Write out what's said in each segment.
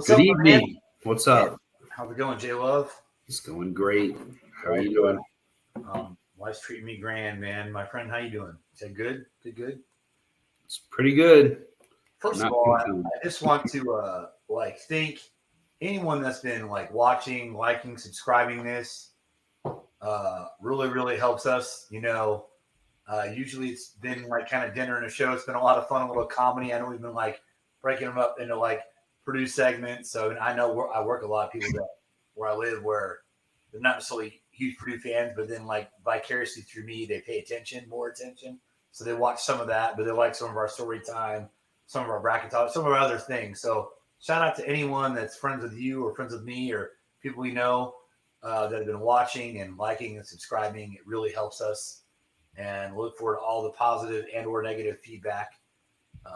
What's Good up, man? evening. What's up? How's it going, J Love? It's going great. How are you doing? Life's treating me grand, man. My friend, how you doing? Is that good? Good. It's pretty good. First of Not all, complaining. I just want to thank anyone that's been watching, liking, subscribing this. Really helps us. Usually it's been kind of dinner and a show. It's been a lot of fun, a little comedy. I know we've been breaking them up into produced segments. So I know I work with a lot of people where I live where they're not necessarily huge Purdue fans, but then vicariously through me, they pay more attention. So they watch some of that, but they like some of our story time, some of our bracket talk, some of our other things. So shout out to anyone that's friends with you or friends with me or people we know that have been watching and liking and subscribing. It really helps us, and look forward to all the positive and or negative feedback.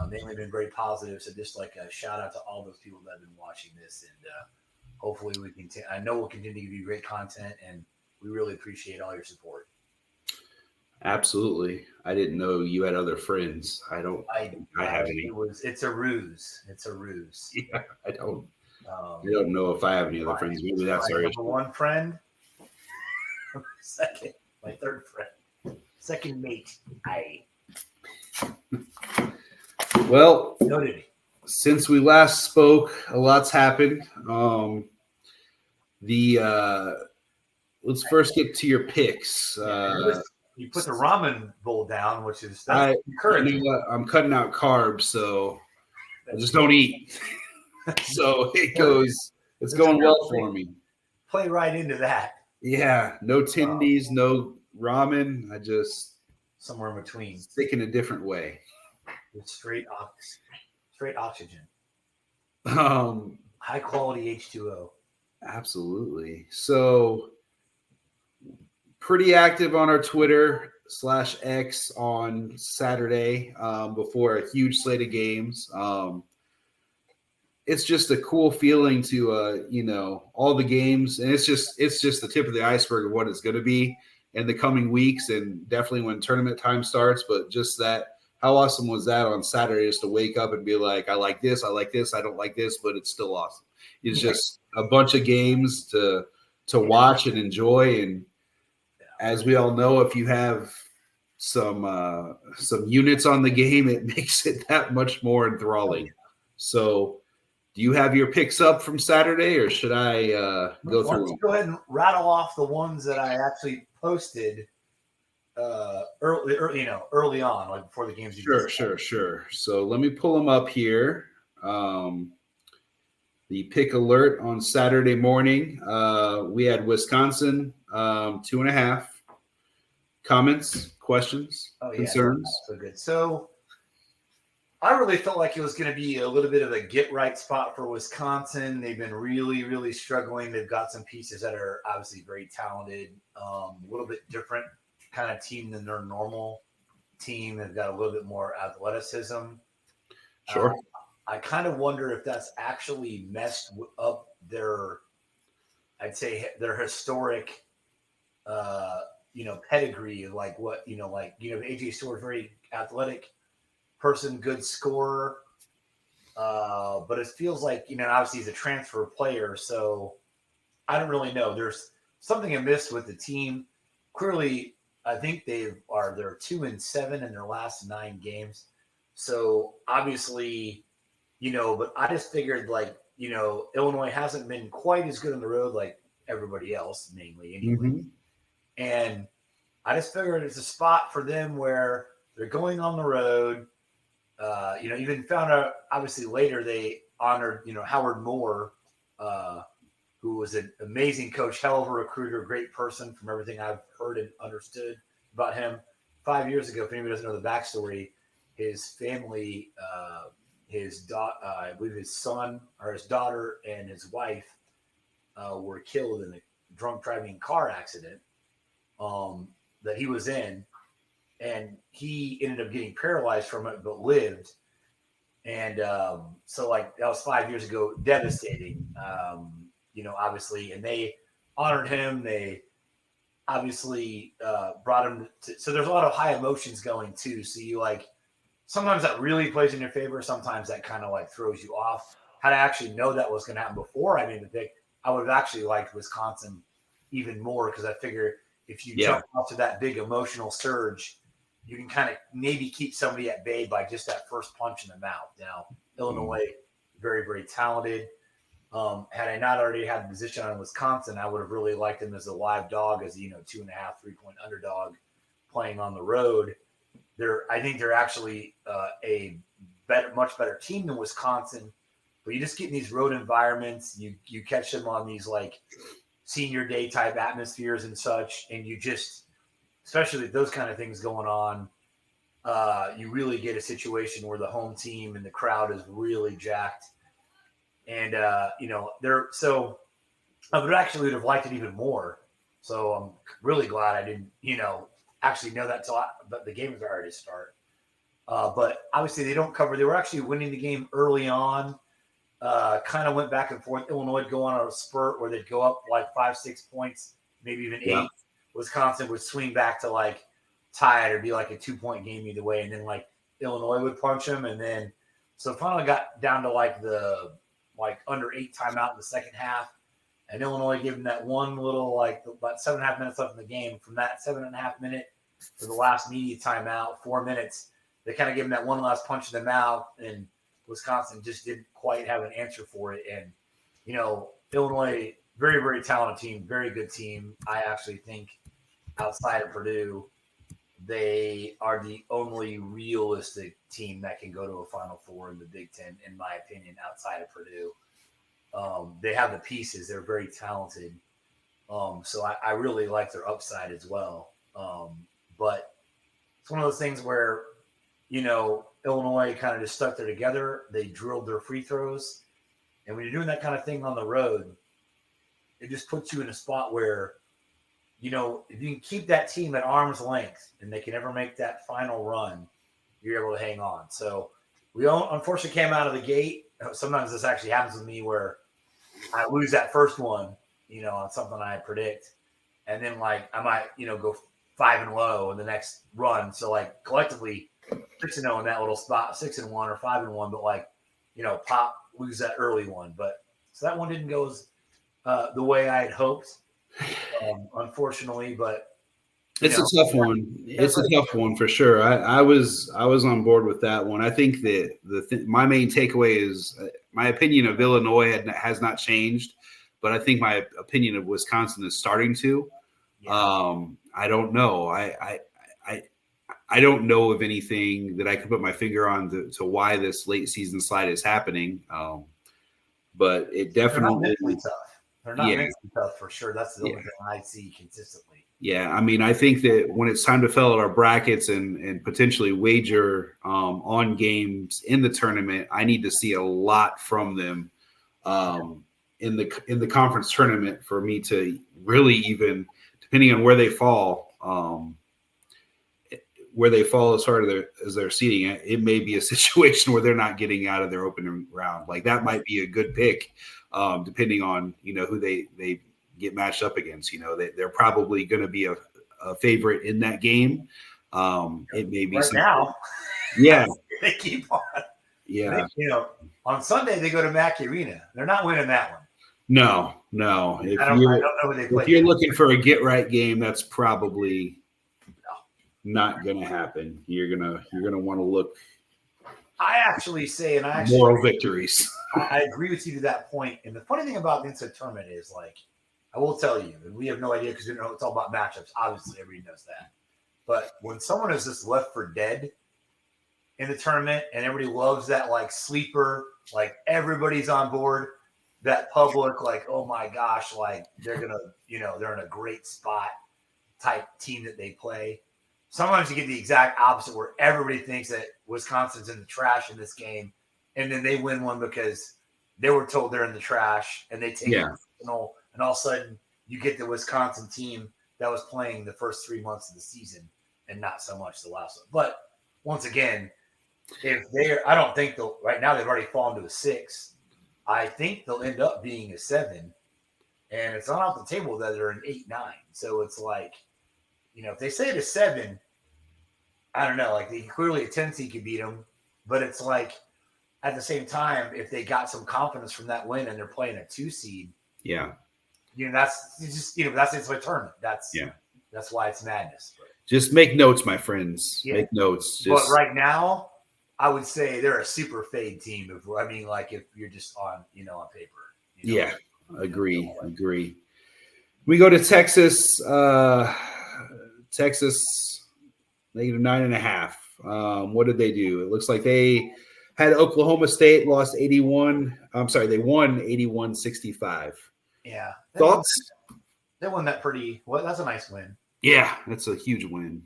Mainly been very positive. So just a shout out to all those people that have been watching this, and hopefully we can. I know we'll continue to give you great content, and we really appreciate all your support. Absolutely. I didn't know you had other friends. I don't. I have any. It's a ruse. It's a ruse. Yeah, I don't. I don't know if I have any other friends. Maybe that's our number one friend. Second, my third friend. Second mate. Well, Noted. Since we last spoke, a lot's happened. Let's first get to your picks. You put the ramen bowl down, which is encouraging. You know what? I'm cutting out carbs, so I just don't eat. So it's going well for me. Play right into that. Yeah, no tendies, no ramen. I just somewhere in between. Stick in a different way. With straight oxygen. High quality H2O. Absolutely. So pretty active on our Twitter /X on Saturday before a huge slate of games. It's just a cool feeling to all the games, and it's just the tip of the iceberg of what it's going to be in the coming weeks, and definitely when tournament time starts. But just that, how awesome was that on Saturday, just to wake up and be like, I like this, I don't like this, but it's still awesome. It's just a bunch of games to watch and enjoy, and as we all know, if you have some units on the game, it makes it that much more enthralling. So, do you have your picks up from Saturday, or should I go through them? Go ahead and rattle off the ones that I actually posted early on, before the games. Sure. So let me pull them up here. The pick alert on Saturday morning, we had Wisconsin 2.5. Comments, questions, concerns? So good. So I really felt like it was going to be a little bit of a get right spot for Wisconsin. They've been really struggling. They've got some pieces that are obviously very talented, a little bit different kind of team than their normal team. They've got a little bit more athleticism. Sure. I kind of wonder if that's actually messed up their historic, pedigree of AJ Stewart, very athletic person, good scorer. But it feels like, obviously he's a transfer player, so I don't really know. There's something amiss with the team. Clearly, I think they're 2-7 in their last 9 games. So obviously, but I just figured Illinois hasn't been quite as good on the road like everybody else, namely anyway. Mm-hmm. And I just figured it's a spot for them where they're going on the road. Even found out, obviously, later they honored, Howard Moore, who was an amazing coach, hell of a recruiter, great person from everything I've heard and understood about him. 5 years ago, if anybody doesn't know the backstory, his family, I believe his son or his daughter and his wife were killed in a drunk driving car accident that he was in. And he ended up getting paralyzed from it, but lived. And so that was 5 years ago, devastating, obviously. And they honored him. They obviously brought him so there's a lot of high emotions going too. So you sometimes that really plays in your favor. Sometimes that kind of throws you off. had I actually know that was going to happen before I made the pick, I would have actually liked Wisconsin even more because I figure if you jump off to that big emotional surge, you can kind of maybe keep somebody at bay by just that first punch in the mouth. Now, Illinois, very, very talented. Had I not already had the position on Wisconsin, I would have really liked them as a live dog, as 2.5, 3-point underdog playing on the road. I think they're actually a much better team than Wisconsin. But you just get in these road environments, you catch them on these like senior day type atmospheres and such, and you just, especially with those kind of things going on, you really get a situation where the home team and the crowd is really jacked. And so I would have liked it even more. So I'm really glad I didn't, actually know that but the game was already start. But obviously they don't cover. They were actually winning the game early on. Kind of went back and forth. Illinois would go on a spurt where they'd go up like 5-6 points, maybe even 8. Wisconsin would swing back to like tie it or be like a 2-point game either way, and then like Illinois would punch them, and then so finally got down to like the under 8 timeout in the second half, and Illinois gave them that one little like about 7.5 minutes left in the game. From that 7.5 minute to the last media timeout, 4 minutes, they kind of gave them that one last punch in the mouth, and Wisconsin just didn't quite have an answer for it. And Illinois, very, very talented team, very good team. I actually think outside of Purdue, they are the only realistic team that can go to a Final Four in the Big Ten, in my opinion, outside of Purdue. They have the pieces. They're very talented. So I really like their upside as well. But it's one of those things where, Illinois kind of just stuck there together. They drilled their free throws. And when you're doing that kind of thing on the road, it just puts you in a spot where, if you can keep that team at arm's length and they can never make that final run, you're able to hang on. So we unfortunately came out of the gate. Sometimes this actually happens with me where I lose that first one, on something I predict. And then I might, go 5-0 in the next run. So collectively 6-0 in that little spot, 6-1 or 5-1, but pop lose that early one. But so that one didn't go as the way I had hoped. Unfortunately, but it's a tough one. It's a tough one for sure. I was on board with that one. I think that my main takeaway is my opinion of Illinois has not changed, but I think my opinion of Wisconsin is starting to. Yeah. I don't know. I don't know of anything that I could put my finger on to why this late season slide is happening. But it definitely is tough. They're not mentally tough for sure. That's the only thing I see consistently. Yeah, I mean, I think that when it's time to fill out our brackets and potentially wager on games in the tournament, I need to see a lot from them in the conference tournament for me to really even, depending on where they fall as far as their seeding, it may be a situation where they're not getting out of their opening round. Like that might be a good pick, depending on who they get matched up against. They're probably going to be a favorite in that game. It may be right now. Yeah, they keep on. Yeah, on Sunday they go to Mackey Arena. They're not winning that one. No. If you're looking for a get right game, that's probably not going to happen. You're gonna want to look. I actually say, and moral victories. I agree with you to that point. And the funny thing about the NCAA tournament is, I will tell you, and we have no idea because we know it's all about matchups. Obviously, everybody knows that. But when someone is just left for dead in the tournament, and everybody loves that sleeper, everybody's on board. That public, oh my gosh, they're gonna, they're in a great spot type team that they play. Sometimes you get the exact opposite where everybody thinks that Wisconsin's in the trash in this game, and then they win one because they were told they're in the trash, and they take it personal, and all of a sudden you get the Wisconsin team that was playing the first 3 months of the season and not so much the last one. But once again, I don't think right now they've already fallen to a 6. I think they'll end up being a 7, and it's not off the table that they're an 8-9. So it's if they say it a 7, I don't know. Clearly a 10 seed could beat them, but it's at the same time, if they got some confidence from that win and they're playing a 2 seed, Yeah. That's just that's it's a tournament. Yeah. That's why it's madness. But, just make notes, my friends. Yeah. Make notes. But right now, I would say they're a super fade team. If you're just on on paper. Yeah, agree. We go to Texas. Texas -9.5. What did they do? It looks like they had Oklahoma State lost 81. I'm sorry, they won 81-65. Yeah. Thoughts? They won that pretty well. That's a nice win. Yeah, that's a huge win.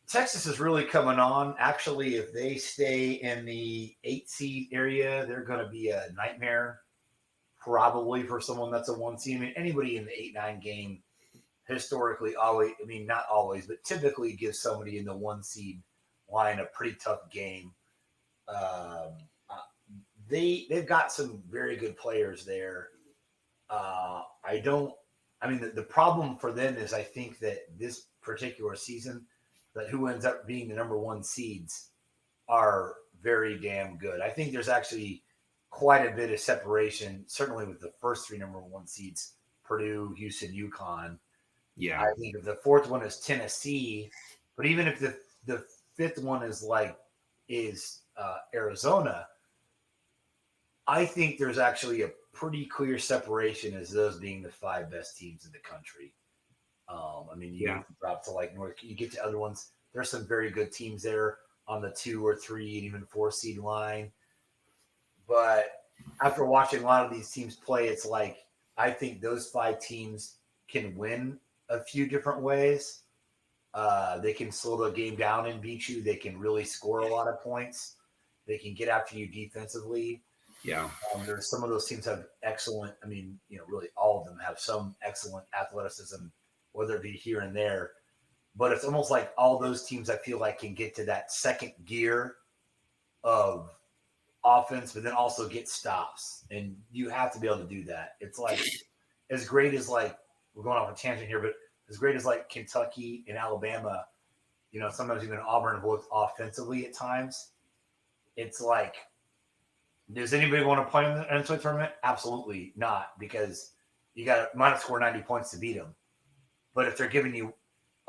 Texas is really coming on. Actually, if they stay in the 8 seed area, they're going to be a nightmare, probably for someone that's a 1 seed. I mean, anybody in the 8-9 game historically always, not always, but typically gives somebody in the 1 seed line a pretty tough game. They've got some very good players there. The problem for them is I think that this particular season, that who ends up being the number 1 seeds are very damn good. I think there's actually quite a bit of separation, certainly with the first 3 number 1 seeds, Purdue, Houston, UConn. Yeah. I think if the 4th one is Tennessee, but even if the 5th one is Arizona, I think there's actually a pretty clear separation as those being the 5 best teams in the country. You drop to North, you get to other ones. There's some very good teams there on the 2 or 3 and even 4 seed line. But after watching a lot of these teams play, it's I think those 5 teams can win a few different ways. They can slow the game down and beat you. They can really score a lot of points. They can get after you defensively. Yeah. There's some of those teams have excellent. Really all of them have some excellent athleticism, whether it be here and there. But it's almost like all those teams I feel like can get to that second gear of offense, but then also get stops. And you have to be able to do that. It's as great as we're going off a tangent here, but as great as Kentucky and Alabama, sometimes even Auburn have looked offensively at times. It's does anybody want to play in the NCAA tournament? Absolutely not, because you might score 90 points to beat them. But if they're giving you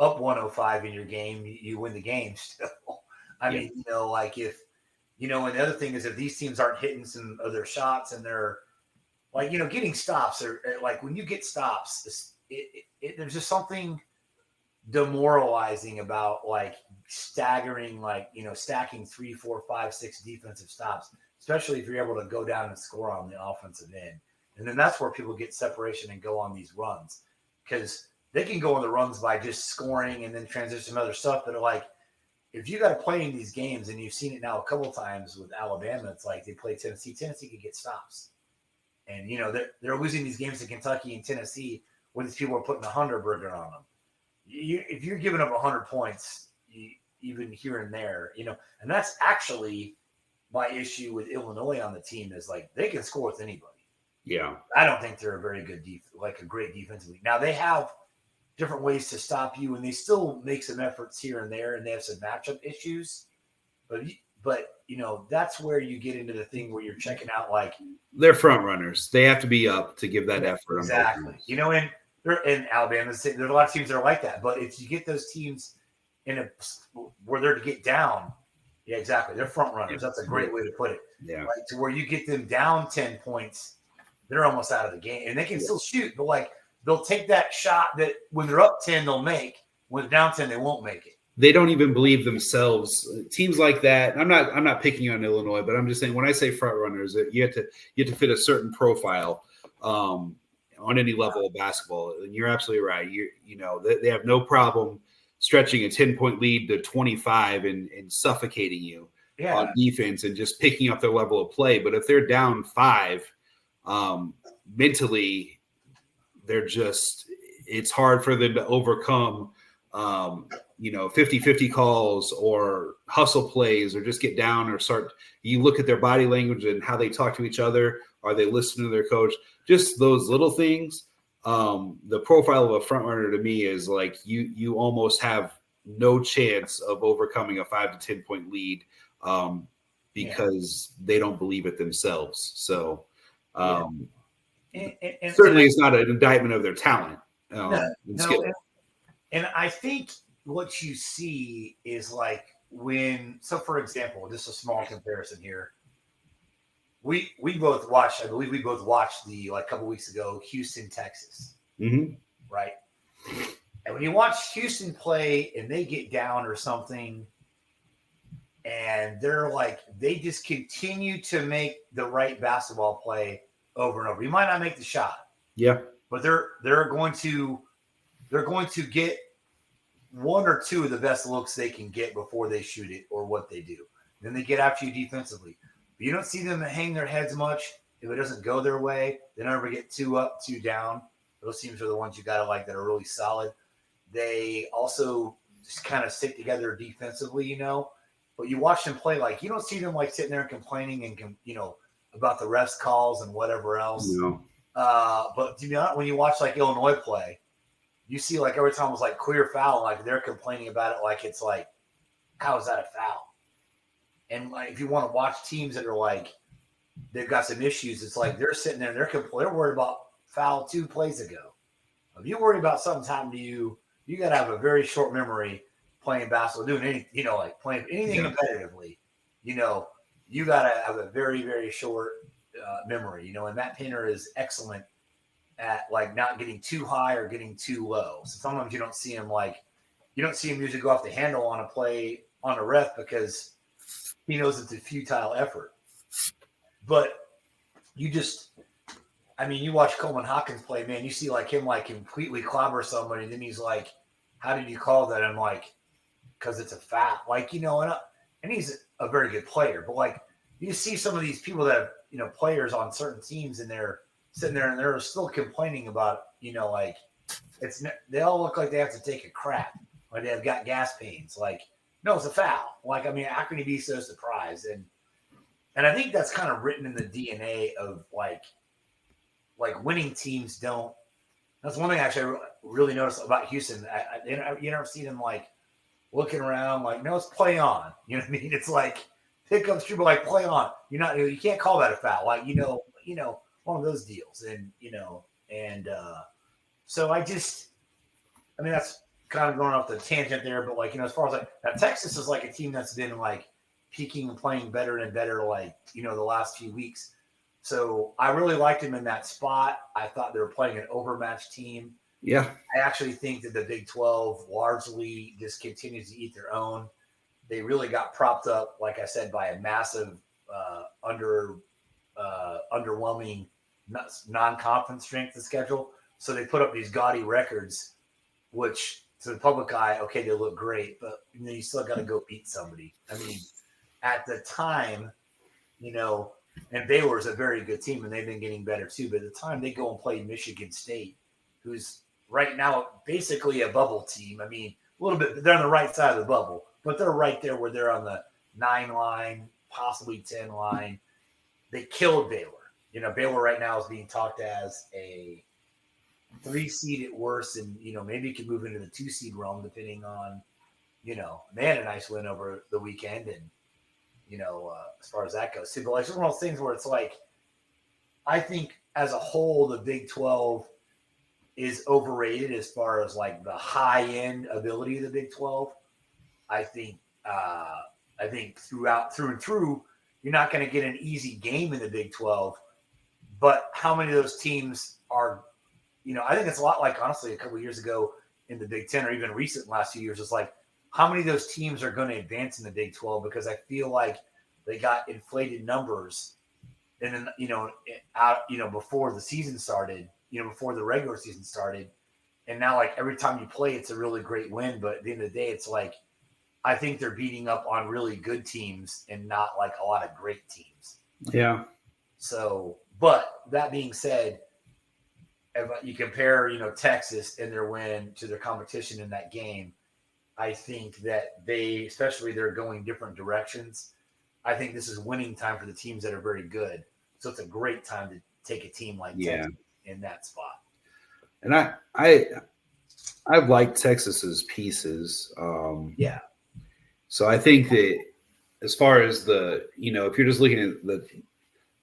up 105 in your game, you win the game still. And the other thing is if these teams aren't hitting some of their shots and they're getting stops, or when you get stops, there's just something demoralizing about staggering, stacking 3, 4, 5, 6 defensive stops, especially if you're able to go down and score on the offensive end. And then that's where people get separation and go on these runs, because they can go on the runs by just scoring and then transition to other stuff. But if you got to play in these games, and you've seen it now a couple of times with Alabama, it's they play Tennessee. Tennessee can get stops. And, they're losing these games to Kentucky and Tennessee when these people are putting a 100 burger on them. If you're giving up 100 points, even here and there, and that's actually my issue with Illinois on the team is they can score with anybody. Yeah. I don't think they're a very good a great defensively. Now they have different ways to stop you, and they still make some efforts here and there, and they have some matchup issues. But that's where you get into the thing where you're checking out they're front runners. They have to be up to give that effort. Exactly. And they're in Alabama. There's a lot of teams that are like that. But if you get those teams where they're to get down, yeah, exactly. They're front runners. That's a great way to put it. Yeah. To where you get them down 10 points, they're almost out of the game, and they can still shoot. But they'll take that shot that when they're up 10, they'll make. When they're down 10, they won't make it. They don't even believe themselves. Teams like that. I'm not picking on Illinois, but I'm just saying when I say front runners, you have to fit a certain profile on any level of basketball. And you're absolutely right. They have no problem stretching a 10-point lead to 25 and suffocating you on defense and just picking up their level of play. But if they're down 5, mentally, it's hard for them to overcome 50-50 calls or hustle plays, or just get down or start. You look at their body language and how they talk to each other. Are they listening to their coach? Just those little things. The profile of a front runner to me is you almost have no chance of overcoming a 5 to 10 point lead because they don't believe it themselves. So And certainly it's not an indictment of their talent. No, and I think what you see is like so for example, just a small comparison here. We both watched, I believe we both watched the like a couple weeks ago, Houston, Texas. Mm-hmm. Right. And when you watch Houston play and they get down or something, and they're like, they just continue to make the right basketball play over and over. You might not make the shot. Yeah. But they're going to get one or two of the best looks they can get before they shoot it or what they do. Then they get after you defensively. But you don't see them hang their heads much. If it doesn't go their way, they never get two up, two down. Those teams are the ones you got to like that are really solid. They also just kind of stick together defensively, But you watch them play, like you don't see them like sitting there and complaining and about the refs calls and whatever else. No. But to be honest, when you watch like Illinois play, you see like every time it was like clear foul, like they're complaining about it, like it's like, how is that a foul? And like if you want to watch teams that are like they've got some issues, it's like they're sitting there and they're worried about foul 2 plays ago. If you worry about something's happened to you, you got to have a very short memory playing basketball, doing anything, like playing anything competitively. You got to have a very, very short memory. And Matt Painter is excellent at like not getting too high or getting too low. So sometimes you don't see him usually go off the handle on a play on a ref because he knows it's a futile effort. But you watch Coleman Hawkins play, man, you see like him like completely clobber somebody, and then he's like, how did you call that? I'm like, because it's a foul. Like, and he's a very good player, but like you see some of these people that have, players on certain teams and they're sitting there and they're still complaining about, like they all look like they have to take a crap, like they've got gas pains. Like, no, it's a foul. Like, I mean, how can you be so surprised? And I think that's kind of written in the DNA of like winning teams don't. That's one thing actually I really noticed about Houston. You never see them like looking around like, no, it's play on. You know what I mean? It's like pick up the like play on. You can't call that a foul. Like, one of those deals. And so that's kind of going off the tangent there, but like, as far as like now Texas is like a team that's been like peaking and playing better and better, like, the last few weeks. So I really liked him in that spot. I thought they were playing an overmatched team. Yeah. I actually think that the Big 12 largely just continues to eat their own. They really got propped up, like I said, by a massive underwhelming non-conference strength of schedule. So they put up these gaudy records, which to the public eye, okay, they look great, but you still got to go beat somebody. I mean, at the time, and Baylor is a very good team, and they've been getting better too. But at the time, they go and play Michigan State, who's right now basically a bubble team. I mean, a little bit, they're on the right side of the bubble, but they're right there where they're on the 9 line, possibly 10 line. They killed Baylor. Baylor right now is being talked as a 3 seed at worst, and maybe it could move into the 2 seed realm depending on, they had a nice win over the weekend, and as far as that goes too. But like, it's one of those things where it's like, I think as a whole, the Big 12 is overrated as far as like the high end ability of the Big 12. I think through and through, you're not going to get an easy game in the Big 12. But how many of those teams are, I think it's a lot like, honestly, a couple of years ago in the Big 10 or even recent last few years, it's like, how many of those teams are going to advance in the Big 12? Because I feel like they got inflated numbers and then, before the season started, before the regular season started. And now, like, every time you play, it's a really great win. But at the end of the day, it's like, I think they're beating up on really good teams and not like a lot of great teams. Yeah. So, but that being said, if you compare, Texas and their win to their competition in that game, I think that they're going different directions. I think this is winning time for the teams that are very good. So it's a great time to take a team like Texas in that spot. And I've liked Texas's pieces. Yeah. So I think that as far as if you're just looking at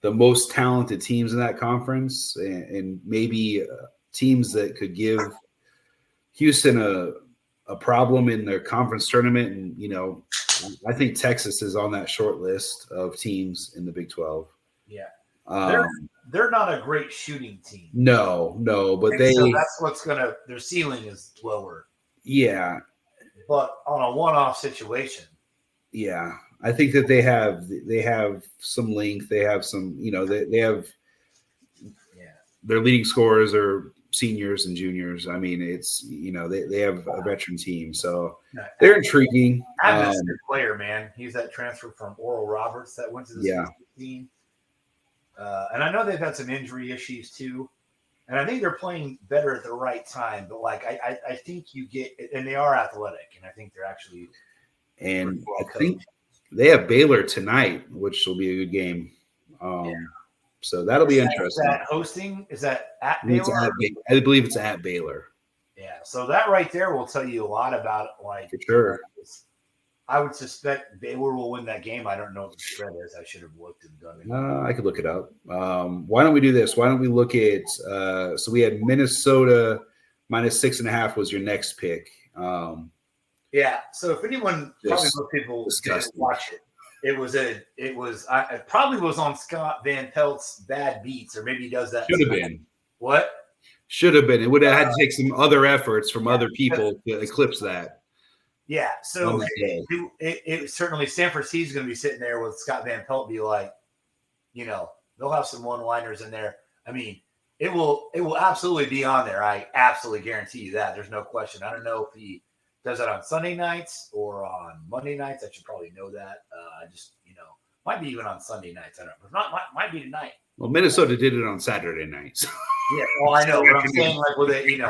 the most talented teams in that conference and maybe teams that could give Houston a problem in their conference tournament. And, I think Texas is on that short list of teams in the Big 12. Yeah. Um, they're not a great shooting team. No, but so that's their ceiling is lower. Yeah. But on a one-off situation. Yeah. I think that they have some length. They have some, they have their leading scorers are seniors and juniors. I mean, it's, they have a veteran team, so they're intriguing. Adam's a good player, man. He's that transfer from Oral Roberts that went to the team. And I know they've had some injury issues too. And I think they're playing better at the right time. But I think you get, and they are athletic, and I think they're actually. And I think they have Baylor tonight, which will be a good game. So that'll be interesting. Is that at Baylor? I believe it's at Baylor. Yeah. So that right there will tell you a lot about for sure. I would suspect Baylor will win that game. I don't know what the spread is. I should have looked and done it. I could look it up. Why don't we do this? Why don't we look at so we had Minnesota -6.5 was your next pick. Yeah. So if anyone, probably most people didn't watch it. It probably was on Scott Van Pelt's Bad Beats, or maybe he does that. Should have been. What? Should have been. It would have had to take some other efforts from other people to eclipse that. Yeah. So it certainly Stanford C is going to be sitting there with Scott Van Pelt, be like, they'll have some one-liners in there. I mean, it will absolutely be on there. I absolutely guarantee you that. There's no question. I don't know if he does that on Sunday nights or on Monday nights. I should probably know that. Might be even on Sunday nights. I don't know. If not, might be tonight. Well, Minnesota did it on Saturday nights. Yeah, well, I know. But I'm saying, with it,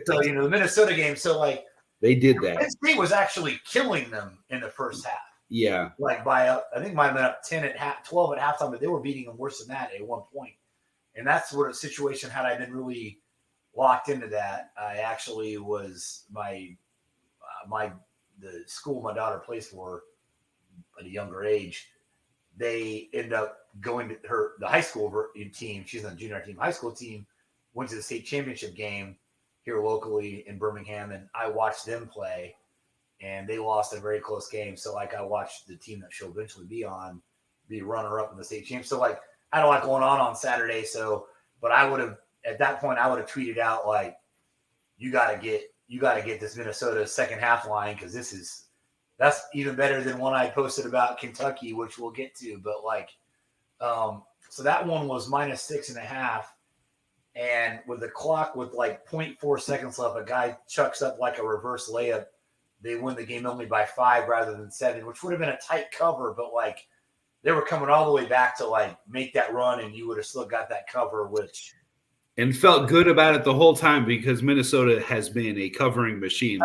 so, the Minnesota game. So, they did that. Penn State was actually killing them in the first half. Yeah. I think might have been up 10 at 12 at halftime, but they were beating them worse than that at one point. And that's what a situation, had I been really locked into that, I actually was the school my daughter plays for at a younger age, they ended up going to the high school team. She's on the junior team. High school team went to the state championship game here locally in Birmingham, and I watched them play, and they lost a very close game. So I watched the team that she'll eventually be runner-up in the state championship. So I had a lot going on Saturday. So, but I would have at that point I would have tweeted out you got to get this Minnesota second half line, because that's even better than one I posted about Kentucky, which we'll get to. But so that one was -6.5. And with the clock with 0.4 seconds left, a guy chucks up a reverse layup. They win the game only by 5 rather than 7, which would have been a tight cover. But they were coming all the way back to make that run, and you would have still got that cover, and felt good about it the whole time, because Minnesota has been a covering machine.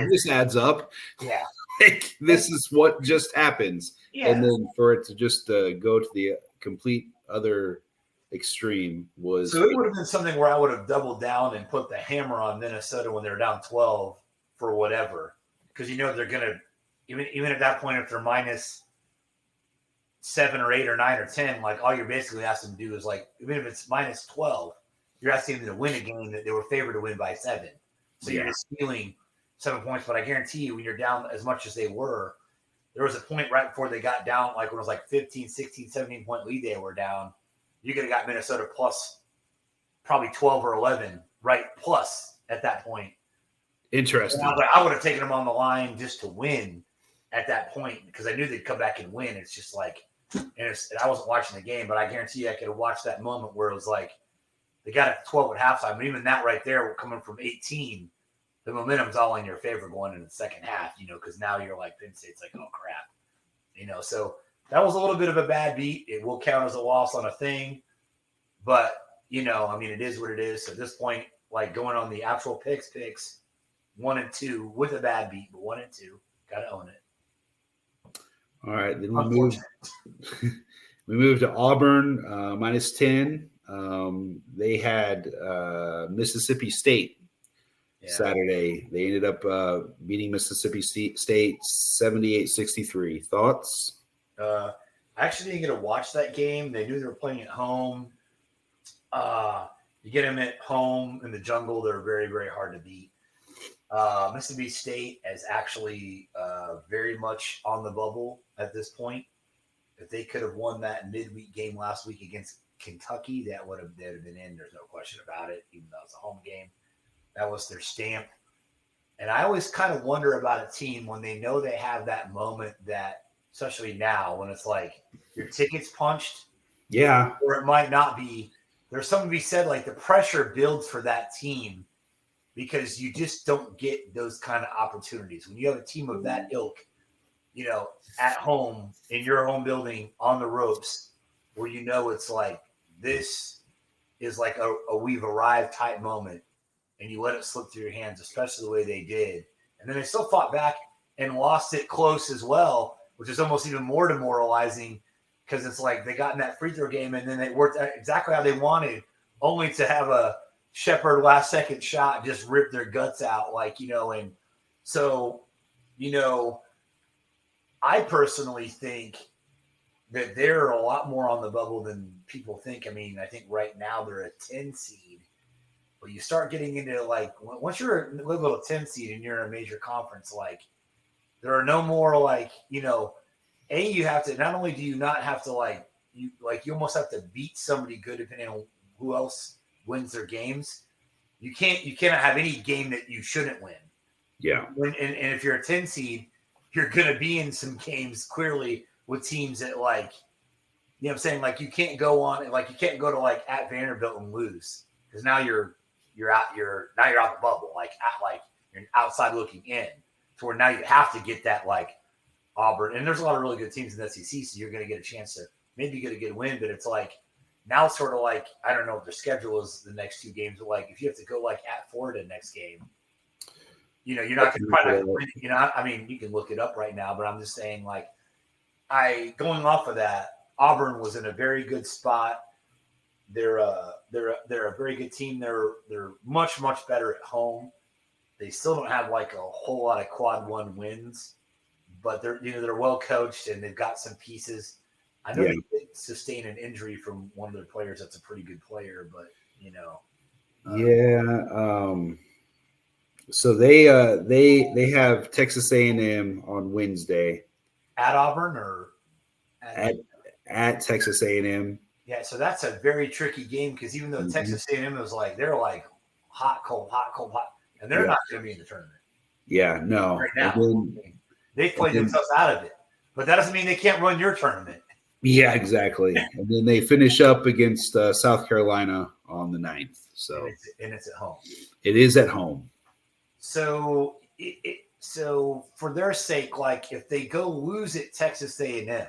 This adds up. Yeah. This is what just happens. Yeah. And then for it to just go to the complete other extreme was. So it would have been something where I would have doubled down and put the hammer on Minnesota when they're down 12 for whatever. Because they're going to, even at that point, if they're -7 or 8 or 9 or 10, all you're basically asking them to do is even if it's -12, you're asking them to win a game that they were favored to win by 7. So you're just stealing 7 points. But I guarantee you, when you're down as much as they were, there was a point right before they got down, when it was 15, 16, 17 point lead they were down. You could have got Minnesota plus probably 12 or 11, right? Plus at that point. Interesting. I would have taken them on the line just to win at that point, because I knew they'd come back and win. It's just and I wasn't watching the game, but I guarantee you I could have watched that moment where it was they got it 12 at halftime. And even that right there, coming from 18, the momentum's all in your favor going into the second half, because now you're Penn State's oh, crap. So that was a little bit of a bad beat. It will count as a loss on a thing. But, it is what it is. So at this point, going on the actual picks, 1 and 2 with a bad beat, but 1 and 2, got to own it. All right. Then we moved to Auburn, -10. They had Mississippi State Saturday. They ended up beating Mississippi State 78-63. Thoughts? I actually didn't get to watch that game. They knew they were playing at home. You get them at home in the jungle, they're very, very hard to beat. Mississippi State is actually very much on the bubble at this point. If they could have won that midweek game last week against Kentucky, they'd have been in. There's no question about it, even though it's a home game. That was their stamp. And I always kind of wonder about a team when they know they have that moment that, especially now, when it's like your ticket's punched, Yeah. or it might not be. There's something to be said, like the pressure builds for that team because you just don't get those kind of opportunities. When you have a team of that ilk, at home, in your home building, on the ropes, where it's like this is like a we've arrived type moment, and you let it slip through your hands, especially the way they did. And then they still fought back and lost it close as well, which is almost even more demoralizing because it's like they got in that free throw game and then they worked exactly how they wanted, only to have a Shepherd last second shot just rip their guts out. And so, I personally think that they're a lot more on the bubble than people think. I mean, I think right now they're a 10 seed. But you start getting into once you're a little 10 seed and you're in a major conference, there are no more you have to, not only do you not have to you almost have to beat somebody good depending on who else wins their games. You cannot have any game that you shouldn't win. Yeah. And if you're a 10 seed, you're going to be in some games clearly with teams that what I'm saying? You can't go on, you can't go to at Vanderbilt and lose because now you're out the bubble, you're outside looking in to where now you have to get that Auburn. And there's a lot of really good teams in the SEC, so you're going to get a chance to maybe get a good win, but it's now sort of I don't know what their schedule is the next two games, but if you have to go at Florida next game, you're not going to probably win. I mean, you can look it up right now, but I'm just saying going off of that, Auburn was in a very good spot. They're a very good team. They're much, much better at home. They still don't have a whole lot of quad one wins, but they're well coached and they've got some pieces. I know they did sustain an injury from one of their players. That's a pretty good player, but So they have Texas A&M on Wednesday at Auburn or at Texas A&M. Yeah, so that's a very tricky game because even though Texas A&M was they're hot, cold, and they're not going to be in the tournament. Yeah, no. Right now, they played themselves out of it, but that doesn't mean they can't run your tournament. Yeah, exactly. And then they finish up against South Carolina on the 9th. So and it's at home. It is at home. So so for their sake, if they go lose at Texas A&M,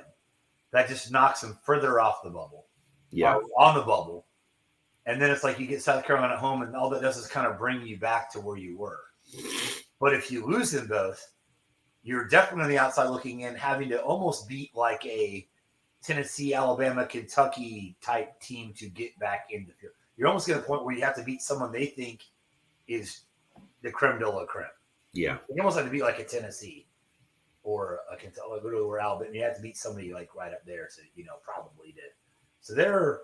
that just knocks them further off the bubble. Yeah, on the bubble, and then it's you get South Carolina at home, and all that does is kind of bring you back to where you were. But if you lose them both, you're definitely on the outside looking in, having to almost beat a Tennessee, Alabama, Kentucky type team to get back in the field. You're almost at a point where you have to beat someone they think is the creme de la creme. Yeah, you almost have to beat a Tennessee or a Kentucky or Alabama. You have to beat somebody right up there to probably to. So they're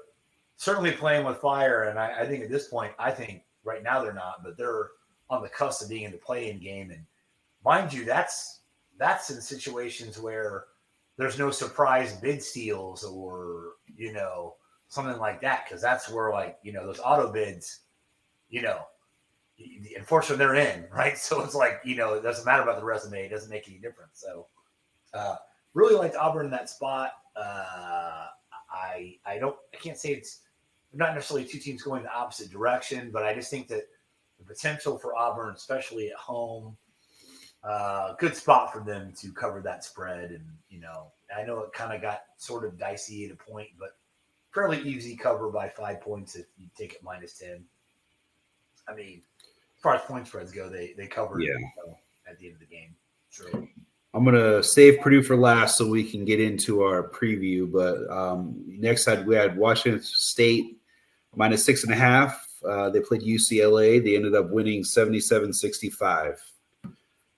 certainly playing with fire, and I think at this point, right now they're not, but they're on the cusp of being in the play-in game. And mind you, that's in situations where there's no surprise bid steals or something like that, because that's where those auto bids, unfortunately they're in, right? So it's it doesn't matter about the resume; it doesn't make any difference. So really liked Auburn in that spot. I can't say it's not necessarily two teams going the opposite direction, but I just think that the potential for Auburn, especially at home, good spot for them to cover that spread. And, I know it kind of got sort of dicey at a point, but fairly easy cover by 5 points if you take it -10. I mean, as far as point spreads go, they covered at the end of the game. Sure. I'm going to save Purdue for last so we can get into our preview. But next we had Washington State -6.5. They played UCLA. They ended up winning 77-65.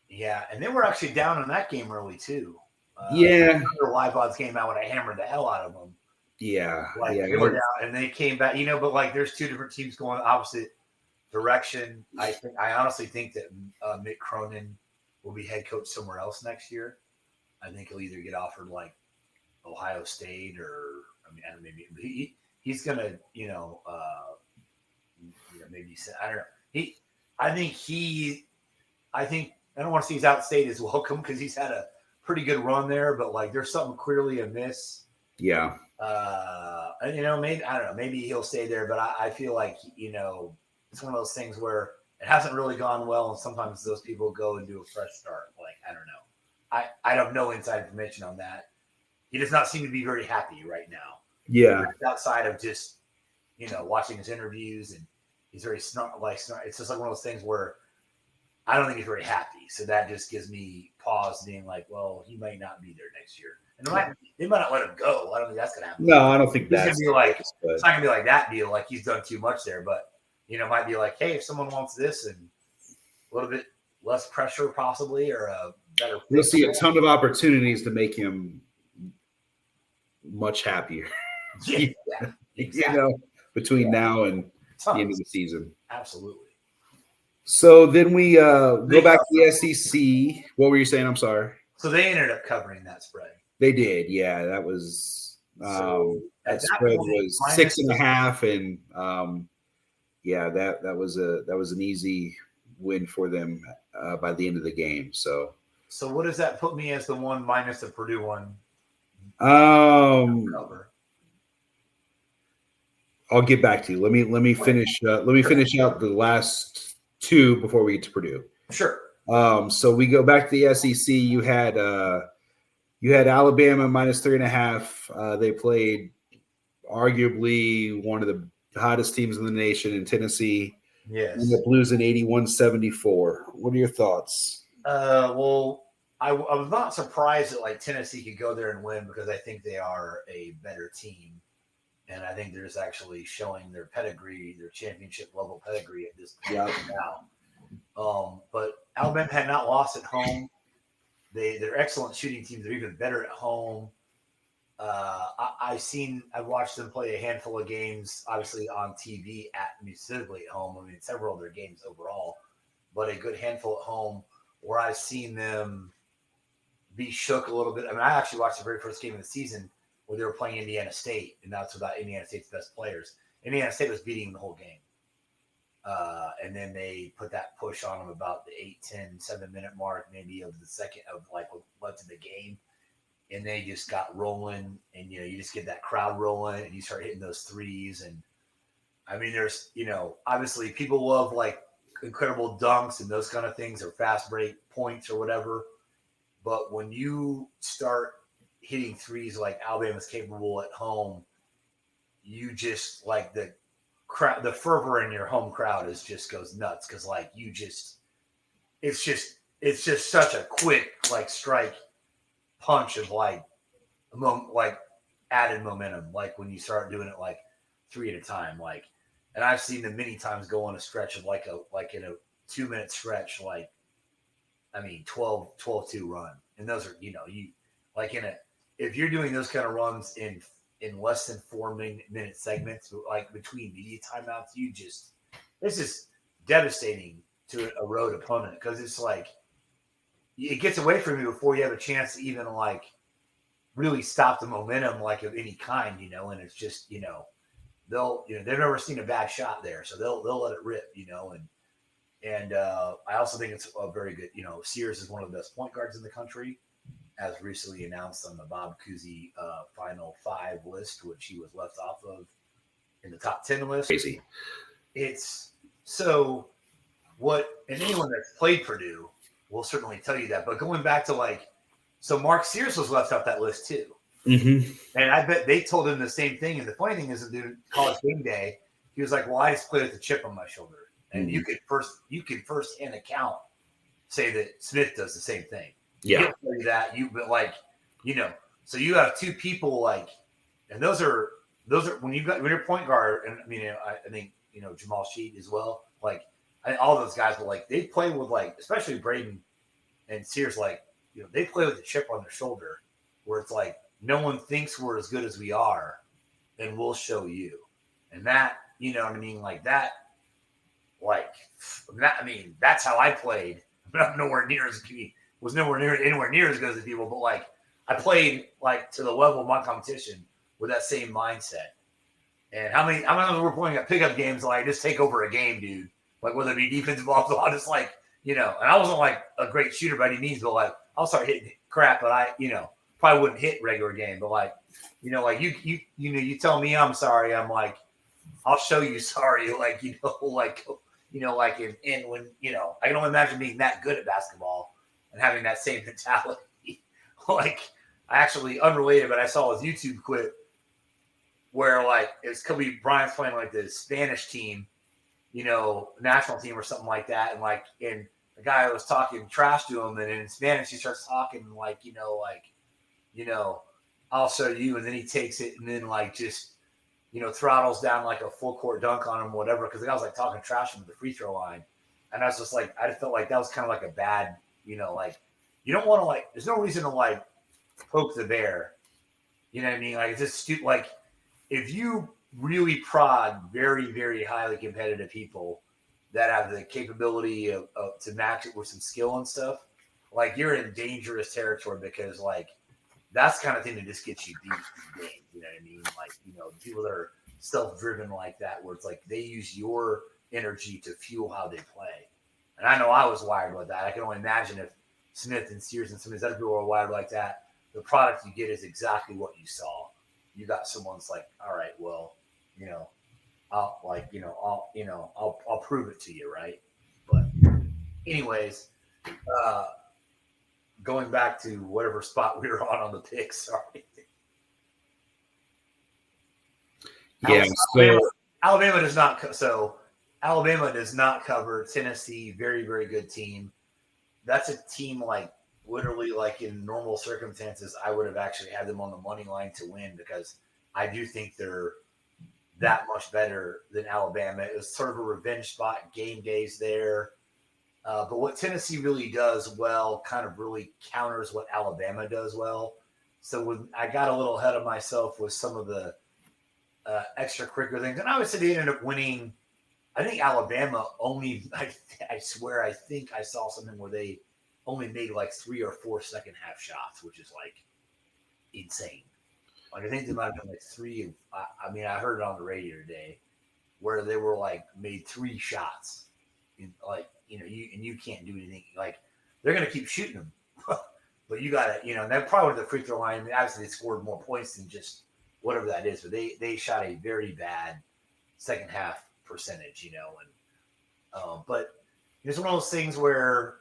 Yeah, and they were actually down in that game early too. Yeah. The live odds came out when I hammered the hell out of them. Yeah. Like they were down and they came back, but like there's two different teams going opposite direction. I honestly think that Mick Cronin will be head coach somewhere else next year. I think he'll either get offered like Ohio State or maybe he's gonna maybe I don't know. I think I don't want to see he's outstayed his welcome because he's had a pretty good run there, but like there's something clearly amiss. Yeah. Maybe I don't know. Maybe he'll stay there, but I feel like it's one of those things where it hasn't really gone well, and sometimes those people go and do a fresh start. Like I don't know. I have no inside information on that. He does not seem to be very happy right now. Yeah. Outside of just watching his interviews, and he's very snark. It's just like one of those things where I don't think he's very happy. So that just gives me pause, being like, well, he might not be there next year. And they might not let him go. I don't think that's going to happen. No, I don't think that's going to be like, it's not going to be like that deal. Like he's done too much there, but it might be like, hey, if someone wants this and a little bit less pressure possibly, or a better. You'll see a ton of opportunities to make him much happier. Yeah, exactly. Between now and the end of the season. Absolutely. So then we go back to the SEC. What were you saying? I'm sorry. So they ended up covering that spread. They did, yeah. That was that spread was 6.5, and that was an easy win for them by the end of the game. So what does that put me as the one minus the Purdue one? I'll get back to you. Let me finish. Let me finish out the last two before we get to Purdue. Sure. So we go back to the SEC. You had Alabama minus 3.5. They played arguably one of the hottest teams in the nation in Tennessee. Yes. And the Blues in 81-74. What are your thoughts? Well, I was not surprised that like Tennessee could go there and win because I think they are a better team. And I think they're just actually showing their pedigree, their championship level pedigree at this point now. But Alabama had not lost at home. They're excellent shooting teams. They're even better at home. I've watched them play a handful of games, obviously on TV specifically at home. I mean, several of their games overall, but a good handful at home where I've seen them be shook a little bit. I mean, I actually watched the very first game of the season where they were playing Indiana State, and that's without Indiana State's best players. Indiana State was beating them the whole game. And then they put that push on them about the 8, 10, 7-minute mark, maybe of the second of like what led to the game. And they just got rolling, and you just get that crowd rolling, and you start hitting those threes. And I mean, there's obviously people love like incredible dunks and those kind of things, or fast break points or whatever. But when you start hitting threes like Alabama's capable at home, you just like the crowd, the fervor in your home crowd just goes nuts because like it's just such a quick like strike punch of like added momentum, like when you start doing it like three at a time, like, and I've seen them many times go on a stretch of like in a 2-minute stretch, like, I mean, 12-2 run. And those are, you like if you're doing those kind of runs in less than 4-minute segments, like between media timeouts, this is devastating to a road opponent because it's like, it gets away from you before you have a chance to even like really stop the momentum, like of any kind, and it's just, they've never seen a bad shot there. So they'll let it rip, and I also think it's a very good, Sears is one of the best point guards in the country, as recently announced on the Bob Cousy Final 5 list, which he was left off of in the top 10 list. Crazy. It's so what, and anyone that's played Purdue will certainly tell you that. But going back to so Mark Sears was left off that list too. Mm-hmm. And I bet they told him the same thing. And the funny thing is, during college game day, he was like, well, I just played with a chip on my shoulder. And you could first-hand account say that Smith does the same thing. Yeah. He'll tell you that so you have two people and those are when you're point guard, and I mean, I think, Jamal Sheet as well. All those guys were they play with especially Braden and Sears, they play with a chip on their shoulder. where it's like no one thinks we're as good as we are, and we'll show you. And that, you know what I mean? Like that, I mean, that's how I played. I'm nowhere near as good, was anywhere near as good as the people, but like I played like to the level of my competition with that same mindset. And how many we're playing at pickup games, like just take over a game, dude. Like whether it be defensive balls, I just like, you know, and I wasn't like a great shooter by any means, but like I'll start hitting crap, but I, you know, probably wouldn't hit regular game. But like, you know, like you tell me I'm sorry, I'm like, I'll show you sorry, like, like in when, you know, I can only imagine being that good at basketball and having that same mentality. Like I actually unrelated, but I saw his YouTube clip where like it's Kobe Bryant's playing like the Spanish team, you know, national team or something like that, and the guy was talking trash to him, and in Spanish he starts talking like, you know, I'll show you, and then he takes it and then like just, you know, throttles down like a full court dunk on him, whatever, because the guy was like talking trash to him at the free throw line, and I was just like, I just felt like that was kind of like a bad, you know, like you don't want to like, there's no reason to like poke the bear, you know what I mean? Like it's just stupid, like. If you really prod very, very highly competitive people that have the capability of to match it with some skill and stuff, like you're in dangerous territory because like that's the kind of thing that just gets you beat in the game. You know what I mean? Like, you know, people that are self-driven like that, where it's like they use your energy to fuel how they play. And I know I was wired like that. I can only imagine if Smith and Sears and some of these other people were wired like that, the product you get is exactly what you saw. You got someone's like, all right, well, you know, I'll prove it to you, right? But anyways, uh, going back to whatever spot we were on the picks, sorry. Yeah, Alabama does not. So Alabama does not cover Tennessee. Very, very good team. That's a team like literally like in normal circumstances, I would have actually had them on the money line to win because I do think they're that much better than Alabama. It was sort of a revenge spot, game days there. But what Tennessee really does well kind of really counters what Alabama does well. So when I got a little ahead of myself with some of the extracurricular things, and obviously they ended up winning. I think Alabama only, I swear, I think I saw something where they only made like 3 or 4 second half shots, which is like insane. Like I think they might have been like 3. I mean, I heard it on the radio today where they were like made 3 shots. Like, you know, you can't do anything. Like they're gonna keep shooting them, but you gotta, you know, and that probably the free throw line. I mean, obviously they scored more points than just whatever that is, but they shot a very bad second half percentage, you know, and but it's one of those things where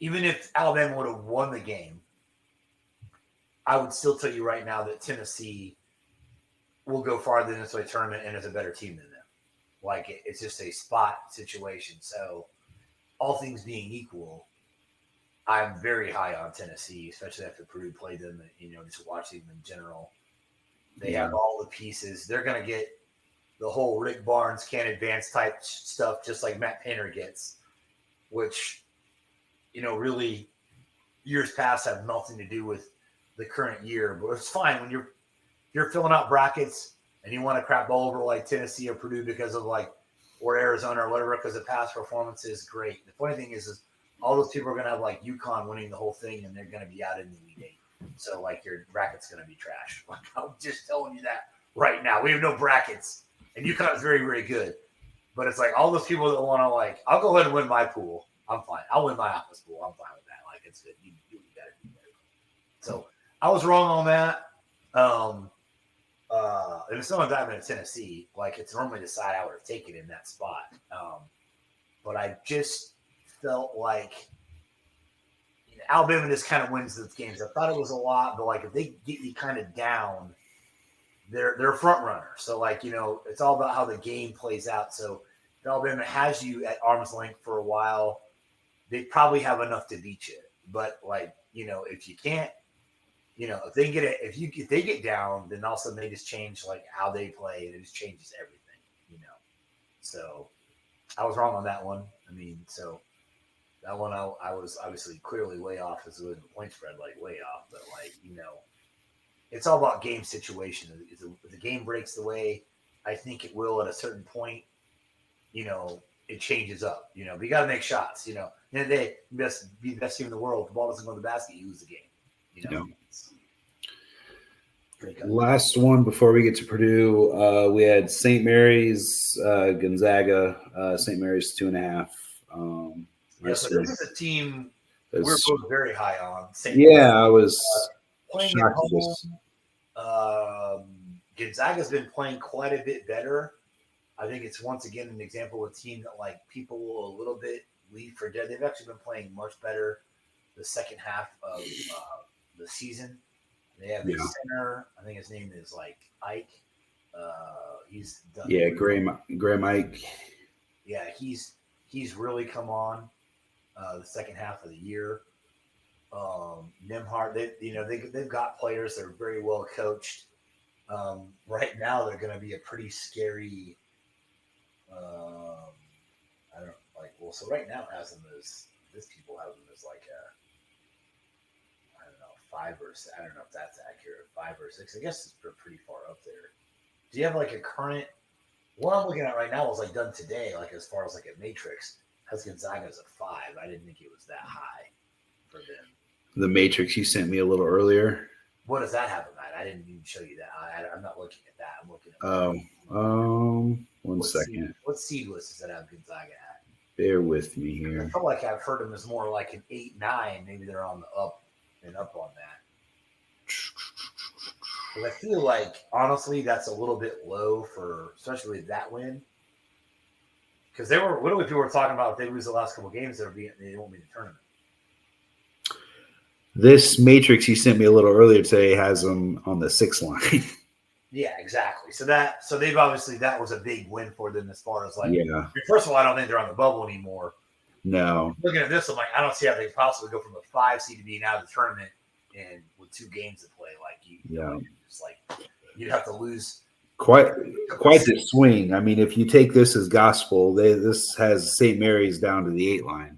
even if Alabama would have won the game, I would still tell you right now that Tennessee will go farther in this way tournament and is a better team than them. Like it's just a spot situation. So all things being equal, I'm very high on Tennessee, especially after Purdue played them. You know, just watching them in general, they have all the pieces. They're going to get the whole Rick Barnes can't advance type stuff, just like Matt Painter gets, which, you know, really years past have nothing to do with the current year. But it's fine when you're filling out brackets and you want to crap all over like Tennessee or Purdue because of like, or Arizona or whatever, because the past performance is great. The funny thing is all those people are going to have like UConn winning the whole thing and they're going to be out in the Elite Eight. So like your bracket's going to be trash. Like, I'm just telling you that right now. We have no brackets. And UConn is very, very good. But it's like all those people that want to like, I'll go ahead and win my pool. I'm fine. I'll win my office pool. I'm fine with that. Like it's good. You better do better. So I was wrong on that. And it's not a diamond in Tennessee. Like it's normally the side I would have taken in that spot. But I just felt like Alabama just kind of wins those games. I thought it was a lot, but like if they get you kind of down, they're a front runner. So like, you know, it's all about how the game plays out. So if Alabama has you at arm's length for a while, they probably have enough to beat you. But like, you know, if you can't, you know, if they get down, then all of a sudden they just change like how they play, and it just changes everything, you know. So I was wrong on that one. I mean, so That one I was obviously clearly way off as it was the point spread, like way off. But like it's all about game situation. If the game breaks the way I think it will at a certain point, it changes up. But you got to make shots. And they be the best team in the world. If the ball doesn't go in the basket, you lose the game. Yeah. It's pretty cut. Last one before we get to Purdue, we had St. Mary's, Gonzaga. St. Mary's 2.5. Yeah, so this is a team we're both very high on. I was playing at shocked at home. this. Gonzaga's been playing quite a bit better. I think it's once again an example of a team that like people will a little bit leave for dead. They've actually been playing much better the second half of the season. They have a center. I think his name is like Ike. He's done. Yeah, Graham Ike. Yeah, he's really come on the second half of the year. Nimhart, they've got players that are very well coached. Right now, they're going to be a pretty scary. I don't like. Well, so right now, has them as this people have them as like a. I don't know, 5 or 6. I don't know if that's accurate. 5 or 6. I guess they're pretty far up there. Do you have like a current? What I'm looking at right now was like done today, like as far as like a matrix. Has Gonzaga as a 5? I didn't think it was that high for them. The matrix you sent me a little earlier. What does that have them at? I didn't even show you that. I'm not looking at that. I'm looking at. One second. What seed list does that have Gonzaga at? Bear with me here. I feel like I've heard them as more like an 8-9. Maybe they're on the up and up on that. But I feel like honestly that's a little bit low for especially with that win. Because they were literally people were talking about if they lose the last couple of games, they won't be in the tournament. This matrix you sent me a little earlier today has them on the 6 line. Yeah, exactly. So they've obviously that was a big win for them as far as like. Yeah. First of all, I don't think they're on the bubble anymore. No. Looking at this, I'm like, I don't see how they could possibly go from a 5 seed to being out of the tournament and with 2 games to play. Like just like you'd have to lose. Quite the swing. I mean, if you take this as gospel, this has St. Mary's down to the 8 line.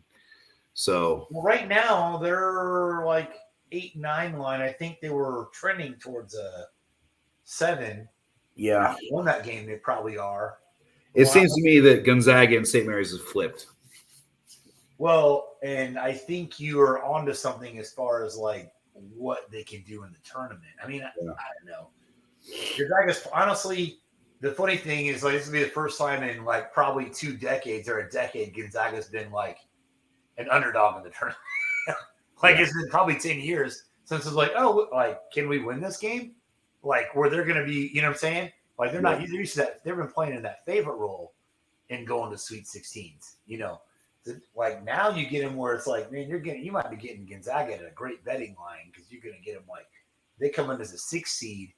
So right now they're like 8-9 line. I think they were trending towards a 7. Yeah, won that game. They probably are. It seems to me that Gonzaga and St. Mary's has flipped. Well, and I think you are onto something as far as like what they can do in the tournament. I mean, I don't know. Gonzaga's honestly, the funny thing is like this will be the first time in like probably 2 decades or a decade Gonzaga's been like an underdog in the tournament. It's been probably 10 years since it's like, oh, like can we win this game? Like where they're going to be, you know what I'm saying? Like they're not used to that. They've been playing in that favorite role and going to Sweet 16s. Like now you get them where it's like, man, you might be getting Gonzaga at a great betting line because you're going to get them like they come in as a 6 seed.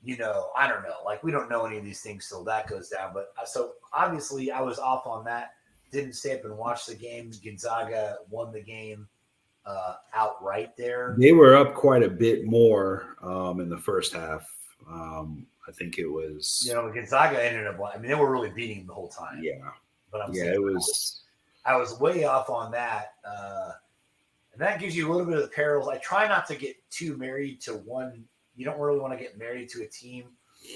I don't know. Like we don't know any of these things till that goes down. But so obviously I was off on that. Didn't stay up and watch the game. Gonzaga won the game outright there. They were up quite a bit more in the first half. I think it was. Gonzaga ended up. I mean, they were really beating them the whole time. Yeah. But it was. I was way off on that. And that gives you a little bit of the perils. I try not to get too married to one. You don't really want to get married to a team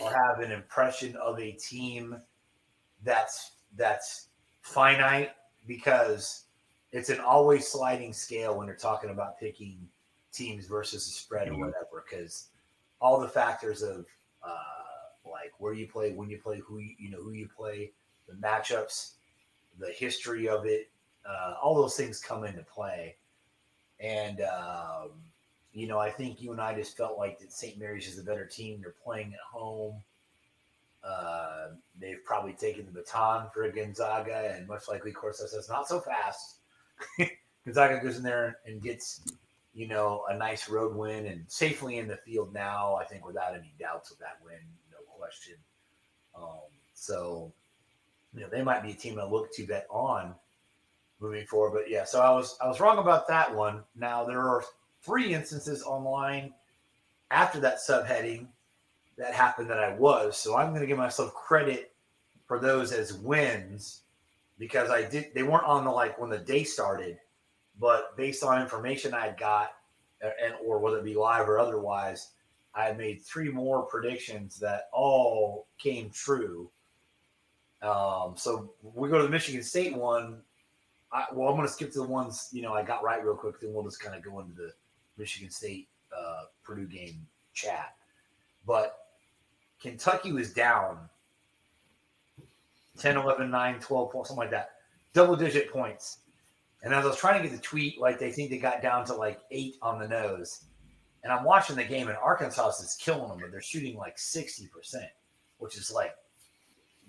or have an impression of a team that's finite because it's an always sliding scale when you're talking about picking teams versus a spread or whatever. Because all the factors of like where you play, when you play, who you play, the matchups, the history of it, all those things come into play. And I think you and I just felt like that St. Mary's is a better team. They're playing at home. They've probably taken the baton for Gonzaga, and much like Lee Corso says, not so fast. Gonzaga goes in there and gets, a nice road win and safely in the field now, I think without any doubts of that win, no question. So, they might be a team to look to bet on moving forward. But yeah, so I was wrong about that one. Now there are 3 instances online after that subheading that happened that I was. So I'm going to give myself credit for those as wins because they weren't on the, like when the day started. but based on information I had got, and or whether it be live or otherwise, I had made 3 more predictions that all came true. So we go to the Michigan State one. I'm going to skip to the ones I got right real quick. Then we'll just kind of go into the Michigan State Purdue game chat. But Kentucky was down 10, 11, 9, 12 points, something like that. Double-digit points. And as I was trying to get the tweet, like they think they got down to like 8 on the nose. And I'm watching the game, and Arkansas is killing them, but they're shooting like 60%, which is like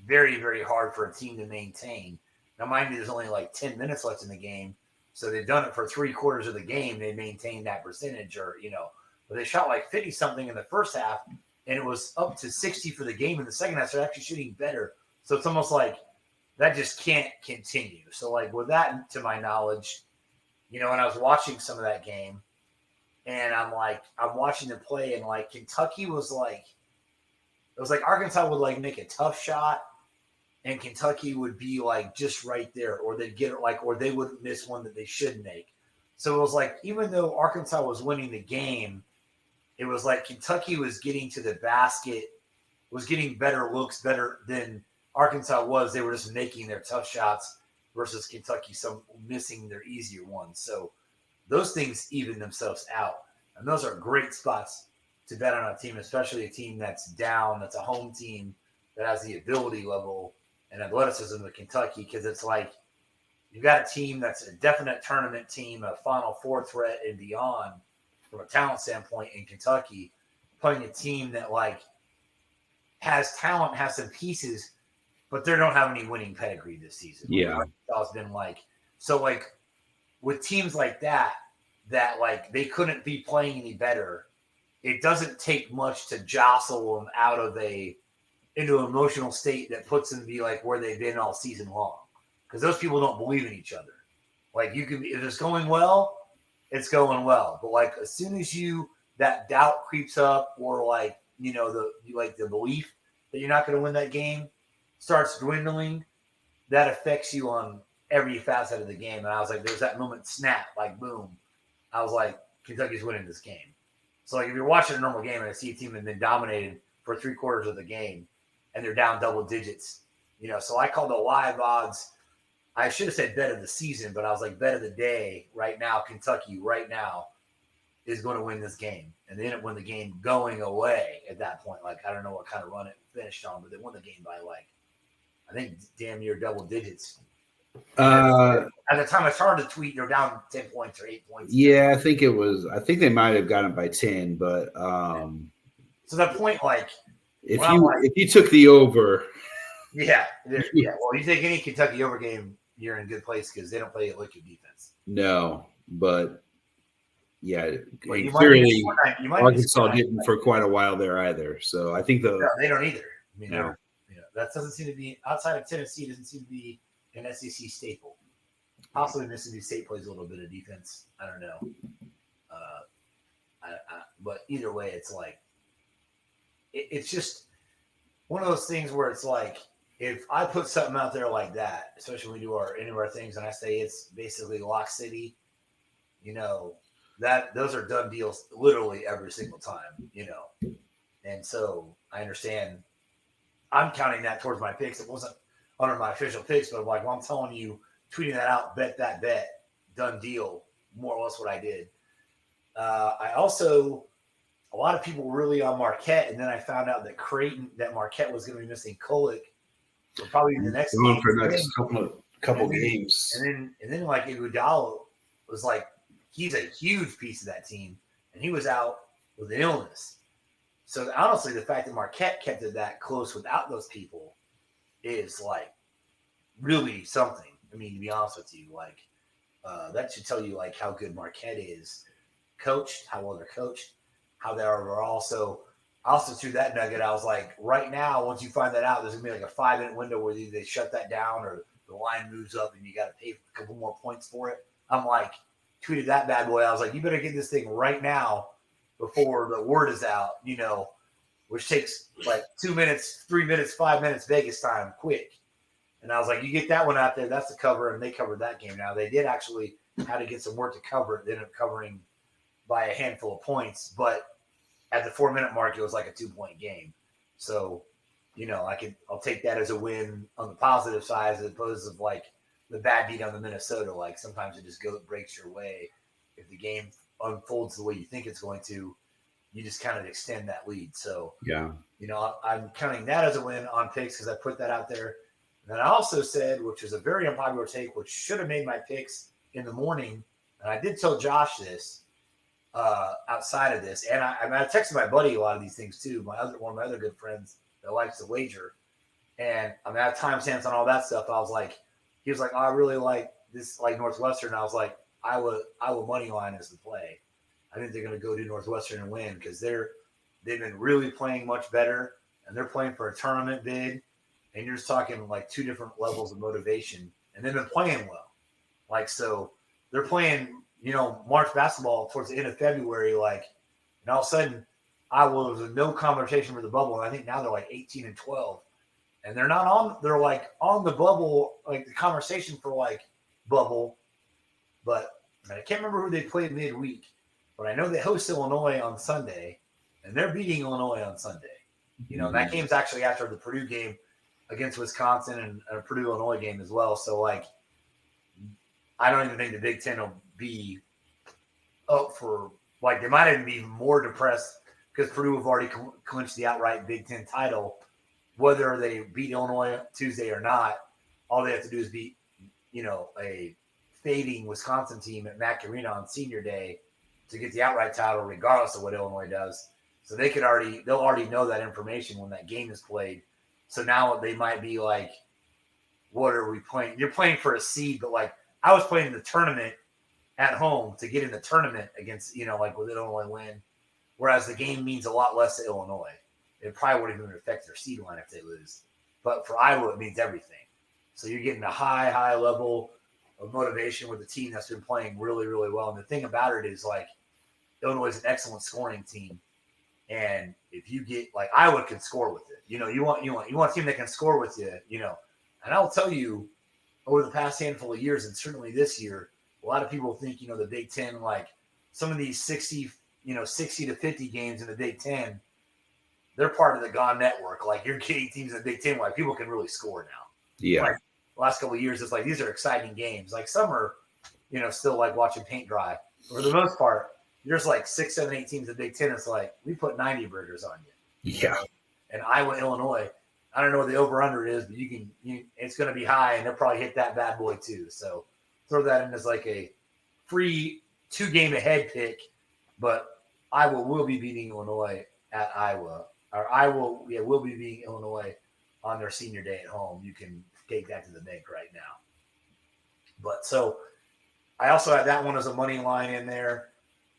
very, very hard for a team to maintain. Now, mind you, there's only like 10 minutes left in the game. So they've done it for 3/4 of the game. They maintained that percentage but they shot like 50 something in the first half, and it was up to 60 for the game in the second half. So they're actually shooting better. So it's almost like that just can't continue. So like with that, to my knowledge, and I was watching some of that game, and I'm watching them play, and like Kentucky was like, it was like Arkansas would like make a tough shot, and Kentucky would be like just right there, or they'd get it or they would miss one that they should make. So it was like, even though Arkansas was winning the game, it was like Kentucky was getting to the basket, was getting better looks, better than Arkansas was. They were just making their tough shots versus Kentucky, some missing their easier ones. So those things even themselves out. And those are great spots to bet on a team, especially a team that's down, that's a home team that has the ability level and athleticism of Kentucky, because it's like you've got a team that's a definite tournament team, a Final Four threat and beyond from a talent standpoint in Kentucky, playing a team that like has talent, has some pieces, but they don't have any winning pedigree this season. Yeah. It's been like, so like with teams like that like they couldn't be playing any better. It doesn't take much to jostle them out of into an emotional state that puts them to be like where they've been all season long. Because those people don't believe in each other. Like you can, if it's going well, it's going well. But like as soon as that doubt creeps up, or like the belief that you're not going to win that game starts dwindling, that affects you on every facet of the game. And I was like, there's that moment, snap, like boom. I was like, Kentucky's winning this game. So like if you're watching a normal game and I see a team that's been dominated for 3/4 of the game and they're down double digits, so I called the live odds. I should have said bet of the season, but I was like, bet of the day right now, Kentucky right now is going to win this game. And they didn't win the game going away at that point. Like, I don't know what kind of run it finished on, but they won the game by like, I think damn near double digits. At the time I started to tweet, they're down 10 points or 8 points. Yeah, I think they might have gotten it by 10, but so that point, like, if you took the over, yeah. Well, you take any Kentucky over game, you're in a good place because they don't play a liquid defense. No, but yeah, well, clearly Arkansas didn't for quite a while there either. So I think they don't either. I mean, that doesn't seem to be outside of Tennessee. Doesn't seem to be an SEC staple. Possibly Mississippi State plays a little bit of defense. I don't know. But either way, it's like it's just one of those things where it's like if I put something out there like that, especially when we do any of our things, and I say it's basically Lock City, that those are done deals literally every single time, And so I understand. I'm counting that towards my picks. It wasn't under my official picks, but like, well, I'm telling you, tweeting that out, bet that bet, done deal, more or less what I did. I also, a lot of people were really on Marquette, and then I found out that Marquette was going to be missing Kolek for probably the next game. For the next couple games. And then like Iguodala was like, he's a huge piece of that team, and he was out with an illness. So honestly, the fact that Marquette kept it that close without those people is like really something. I mean, to be honest with you, like that should tell you like how good Marquette is coached, how well they're coached, how they are also threw that nugget. I was like, right now, once you find that out, there's gonna be like a 5-minute window where they shut that down or the line moves up and you got to pay a couple more points for it. I'm like, tweeted that bad boy. I was like, you better get this thing right now before the word is out, which takes like 2 minutes, 3 minutes, 5 minutes Vegas time, quick. And I was like, you get that one out there, that's the cover, and they covered that game. Now they did actually have to get some work to cover it. They ended up covering by a handful of points, but at the 4-minute mark, it was like a 2-point game. So, I'll take that as a win on the positive side as opposed to like the bad beat on the Minnesota. Like sometimes it just breaks your way. If the game unfolds the way you think it's going to, you just kind of extend that lead. So, yeah, I'm counting that as a win on picks because I put that out there. And then I also said, which is a very unpopular take, which should have made my picks in the morning. And I did tell Josh this outside of this. And I texted my buddy a lot of these things too. One of my other good friends that likes to wager. And I have timestamps on all that stuff. He was like, oh, I really like this, like Northwestern. And I was like, Iowa money line is the play. I think they're going to go do Northwestern and win because they've been really playing much better, and they're playing for a tournament bid. And you're just talking like two different levels of motivation, and they've been playing well. Like so, they're playing March basketball towards the end of February. Like, and all of a sudden, Iowa was in no conversation for the bubble, and I think now they're like 18-12, and they're not on. They're like on the bubble, like the conversation for like bubble, but I can't remember who they played midweek. But I know they host Illinois on Sunday, and they're beating Illinois on Sunday. That game's actually after the Purdue game against Wisconsin and a Purdue-Illinois game as well. So, like, I don't even think the Big Ten will be up for – like, they might even be more depressed because Purdue have already clinched the outright Big Ten title. Whether they beat Illinois Tuesday or not, all they have to do is beat, a fading Wisconsin team at Mack Arena on Senior Day to get the outright title, regardless of what Illinois does. So they'll already know that information when that game is played. So now they might be like, what are we playing? You're playing for a seed, but like I was playing the tournament at home to get in the tournament against, like with Illinois win. Whereas the game means a lot less to Illinois. It probably wouldn't even affect their seed line if they lose. But for Iowa, it means everything. So you're getting a high level of motivation with a team that's been playing really, really well. And the thing about it is like Illinois is an excellent scoring team. And if you get like Iowa can score with it, you want a team that can score with you, And I'll tell you, over the past handful of years, and certainly this year, a lot of people think the Big Ten, like some of these 60 to 50 games in the Big Ten, they're part of the Gone Network. Like you're getting teams in the Big Ten, like people can really score now. Yeah. Like the last couple of years, it's like these are exciting games. Like some are, still like watching paint dry. For the most part, there's like 6, 7, 8 teams in the Big Ten. It's like we put 90 burgers on you. Yeah. And Iowa, Illinois, I don't know what the over-under is, but it's going to be high, and they'll probably hit that bad boy too. So throw that in as like a free 2-game ahead pick. But Iowa will be beating Illinois at Iowa. Or Iowa will be beating Illinois on their Senior Day at home. You can take that to the bank right now. But so I also had that one as a money line in there.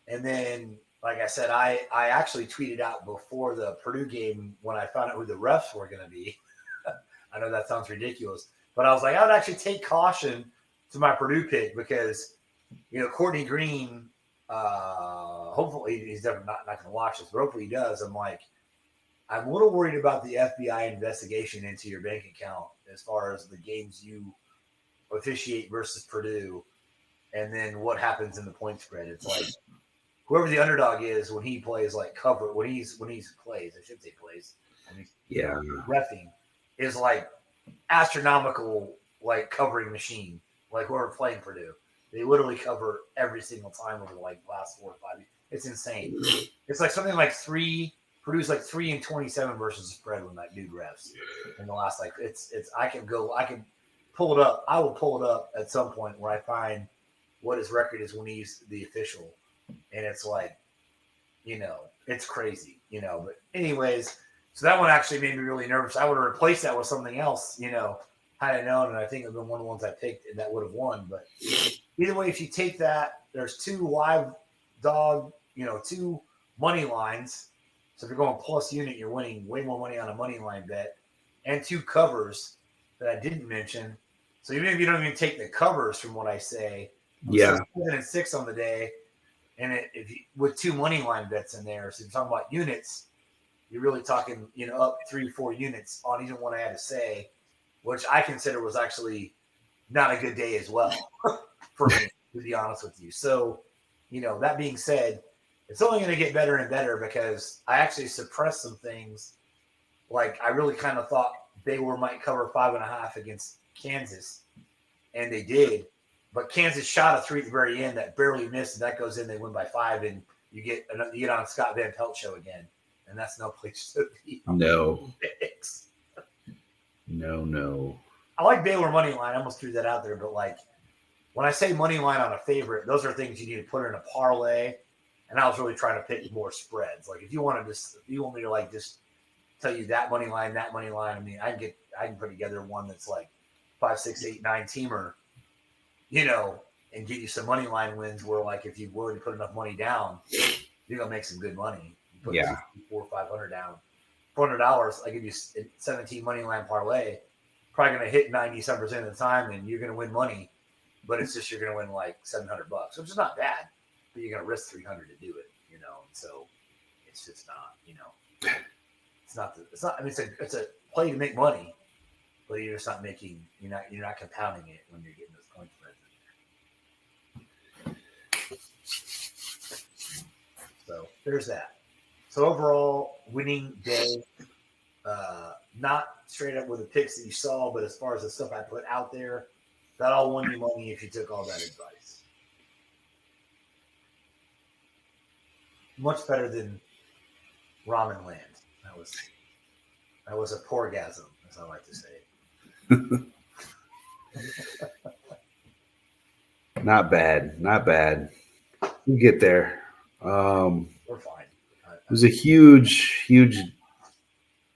And then, like I said, I actually tweeted out before the Purdue game when I found out who the refs were going to be. I know that sounds ridiculous, but I was like, I would actually take caution to my Purdue pick because, Courtney Green, hopefully he's never not going to watch this, but hopefully he does. I'm a little worried about the FBI investigation into your bank account as far as the games you officiate versus Purdue, and then what happens in the point spread. It's like whoever the underdog is when he plays like cover when he plays, I should say plays, when he's reffing, is like astronomical like covering machine. Like whoever playing Purdue, they literally cover every single time over like last 4 or 5 years. It's insane. It's like something like Purdue's like 3-27 versus the spread when that dude refs in the last like it's I can pull it up. I will pull it up at some point where I find what his record is when he's the official. And it's like, it's crazy, But anyways, so that one actually made me really nervous. I would have replaced that with something else, had I known. And I think it would have been one of the ones I picked and that would have won. But either way, if you take that, there's 2 live dog, 2 money lines. So if you're going plus unit, you're winning way more money on a money line bet. And 2 covers that I didn't mention. So even if you don't even take the covers from what I say, I'm 7-6 on the day. And with 2 money line bets in there, so you're talking about units, you're really talking, up 3-4 units on either one I had to say. which I consider was actually not a good day as well for me, to be honest with you. So, that being said, it's only going to get better and better because I actually suppressed some things. Like I really kind of thought Baylor might cover 5.5 against Kansas, and they did. But Kansas shot a 3 at the very end that barely missed, and that goes in. They win by 5, and you get on Scott Van Pelt show again, and that's no place to be. No. No. I like Baylor money line. I almost threw that out there, but like when I say money line on a favorite, those are things you need to put in a parlay. And I was really trying to pick more spreads. Like if you want me to like just tell you that money line. I mean, I can put together one that's like 5, 6, 8, 9 teamer, and get you some money line wins where like if you were to put enough money down, you're gonna make some good money. You put $400 or $500 down, $400. I give you 17 money line parlay. Probably gonna hit 97% of the time, and you're gonna win money. But it's just you're gonna win like $700, which is not bad. But you're gonna risk $300 to do it, And so it's just not, It's not. I mean, it's a play to make money, but you're just not making. You're not compounding it when you're getting those point spreads in there. So there's that. So overall, winning day. Not straight up with the picks that you saw, but as far as the stuff I put out there, that all won you money if you took all that advice. Much better than Ramen Land. That was a poorgasm, as I like to say. Not bad. We'll get there. We're fine. It was a huge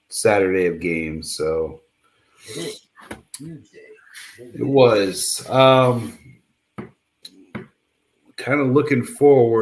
Saturday of games, so it is huge day. It was. Kind of looking forward.